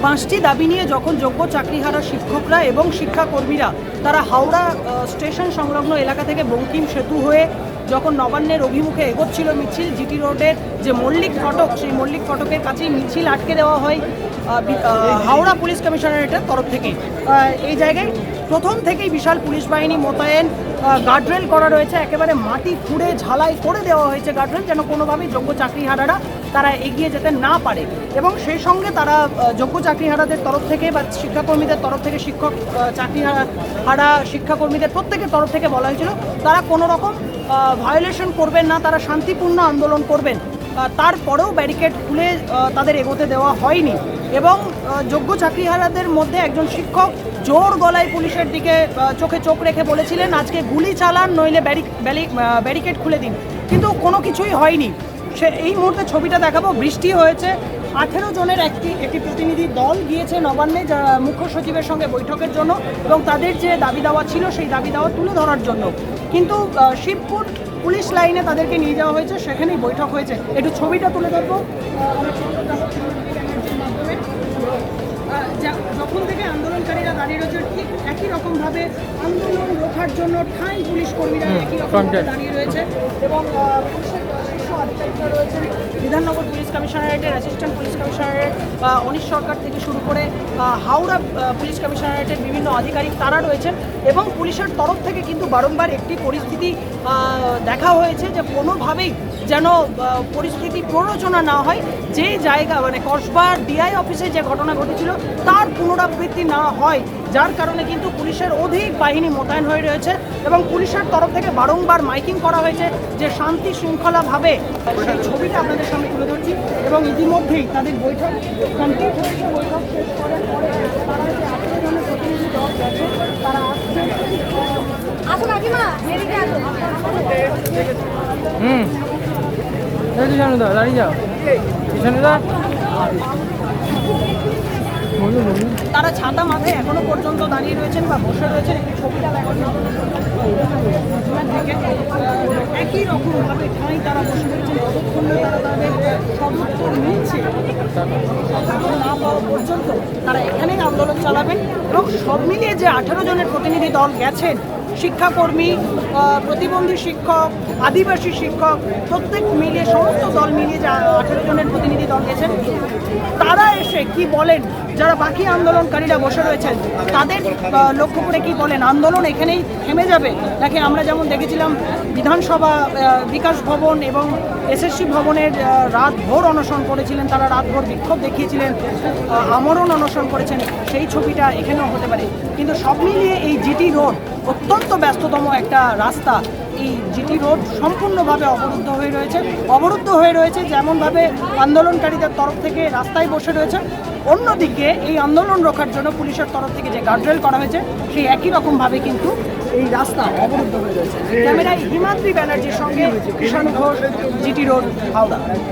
5টি দাবি নিয়ে যখন যোগ্য চাকরিহারা শিক্ষকরা এবং শিক্ষাকর্মীরা তারা হাওড়া স্টেশন সংলগ্ন এলাকা থেকে বঙ্কিম সেতু হয়ে যখন নবান্নের অভিমুখে এগোচ্ছিল মিছিল, জিটি রোডের যে মল্লিক ফটক, সেই মল্লিক ফটকের কাছেই মিছিল আটকে দেওয়া হয় হাওড়া পুলিশ কমিশনারেটের তরফ থেকে। এই জায়গায় প্রথম থেকেই বিশাল পুলিশ বাহিনী মোতায়েন, গার্ডরেল করা রয়েছে, একেবারে মাটি খুঁড়ে ঝালাই করে দেওয়া হয়েছে গার্ডরেল, যেন কোনোভাবেই যোগ্য চাকরিহারারা তারা এগিয়ে যেতে না পারে। এবং সেই সঙ্গে তারা যোগ্য চাকরিহারাদের তরফ থেকে বা শিক্ষাকর্মীদের তরফ থেকে চাকরিহারা শিক্ষাকর্মীদের প্রত্যেকের তরফ থেকে বলা হয়েছিল তারা কোনো রকম ভায়োলেশন করবেন না, তারা শান্তিপূর্ণ আন্দোলন করবেন। তারপরেও ব্যারিকেড খুলে তাদের এগোতে দেওয়া হয়নি এবং যোগ্য চাকরিহারাদের মধ্যে একজন শিক্ষক জোর গলায় পুলিশের দিকে চোখে চোখ রেখে বলেছিলেন আজকে গুলি চালান, নইলে ব্যারিকেড খুলে দিন, কিন্তু কোনো কিছুই হয়নি। এই মুহূর্তে ছবিটা দেখাবো, বৃষ্টি হয়েছে, 18 জনের একটি প্রতিনিধি দল গিয়েছে নবান্নে মুখ্য সচিবের সঙ্গে বৈঠকের জন্য এবং তাদের যে দাবি দাওয়া ছিল সেই দাবি দাওয়া তুলে ধরার জন্য, কিন্তু শিবপুর পুলিশ লাইনে তাদেরকে নিয়ে যাওয়া হয়েছে, সেখানেই বৈঠক হয়েছে। একটু ছবিটা তুলে ধরবো। যখন থেকে আন্দোলনকারীরা দাঁড়িয়ে রয়েছে ঠিক একই রকমভাবে আন্দোলন রোখার জন্য ঠাঁই পুলিশ কর্মীরা একই রকমভাবে দাঁড়িয়ে রয়েছে এবং পুলিশের শীর্ষ আধিকারিকরা রয়েছেন, বিধাননগর পুলিশ কমিশনারেটের assistant police commissionerate Anish Sarkar থেকে শুরু করে হাওড়া পুলিশ কমিশনারেটের বিভিন্ন আধিকারিক তারা রয়েছেন এবং পুলিশের তরফ থেকে কিন্তু বারংবার একটি পরিস্থিতি দেখা হয়েছে যে কোনোভাবেই যেন পরিস্থিতি প্ররোচনা না হয়, যে জায়গা মানে কসবার ডিআই অফিসে যে ঘটনা ঘটেছিল তার পুনরাবৃত্তি না হয়, যার কারণে কিন্তু পুলিশের অধিক বাহিনী মোতায়েন হয়ে রয়েছে এবং পুলিশের তরফ থেকে বারংবার মাইকিং করা হয়েছে যে শান্তি শৃঙ্খলাভাবে। সেই ছবিটা আপনাদের সামনে তুলে ধরছি এবং ইতিমধ্যেই তাদের বৈঠক কমপ্লিট হয়েছে। বৈঠক শেষ করার পরে তারা যে 18 জনের প্রতিনিধি দল গেছে তারা আসছে। আসুন কাকিমা, এদিকে আসুন। দাঁড়িয়ে যাও, পিছনে দাও। তারা ছাতা মাথায় এখনো পর্যন্ত দাঁড়িয়ে রয়েছেন বা বসে রয়েছেন। একটি ছবিটা দেখানো একই রকমভাবে ঠাঁই তারা বসে রয়েছেন, যতক্ষণ না তারা তাদের সদুত্তর মিলছে না পাওয়া পর্যন্ত তারা এখানেই আন্দোলন চালাবেন। এবং সব মিলিয়ে যে 18 জনের প্রতিনিধি দল গেছেন, শিক্ষাকর্মী, প্রতিবন্ধী শিক্ষক, আদিবাসী শিক্ষক, প্রত্যেক মিলিয়ে সমস্ত দল মিলিয়ে যে 18 জনের প্রতিনিধি দল গেছেন, তারা এসে কি বলেন, যারা বাকি আন্দোলনকারীরা বসে রয়েছেন তাদের লক্ষ্য করে কি বলেন, আন্দোলন এখানেই থেমে যাবে নাকি আমরা যেমন দেখেছিলাম বিধানসভা, বিকাশ ভবন এবং এসএসসি ভবনের রাতভর অনশন করেছিলেন, তারা রাতভর বিক্ষোভ দেখিয়েছিলেন, আমরণ অনশন করেছেন, সেই ছবিটা এখানেও হতে পারে। কিন্তু সব মিলিয়ে এই জিটি রোড অত্যন্ত ব্যস্ততম একটা রাস্তা, এই জিটি রোড সম্পূর্ণভাবে অবরুদ্ধ হয়ে রয়েছে যেমনভাবে আন্দোলনকারীদের তরফ থেকে রাস্তায় বসে রয়েছে, অন্যদিকে এই আন্দোলন রোখার জন্য পুলিশের তরফ থেকে যে গার্ডরেল করা হয়েছে সেই একই রকমভাবে কিন্তু এই রাস্তা অবরুদ্ধ হয়ে রয়েছে। ক্যামেরায় হিমাদ্রি ব্যানার্জির সঙ্গে কৃষাণ ঘোষ, জিটি রোড, হাওড়া।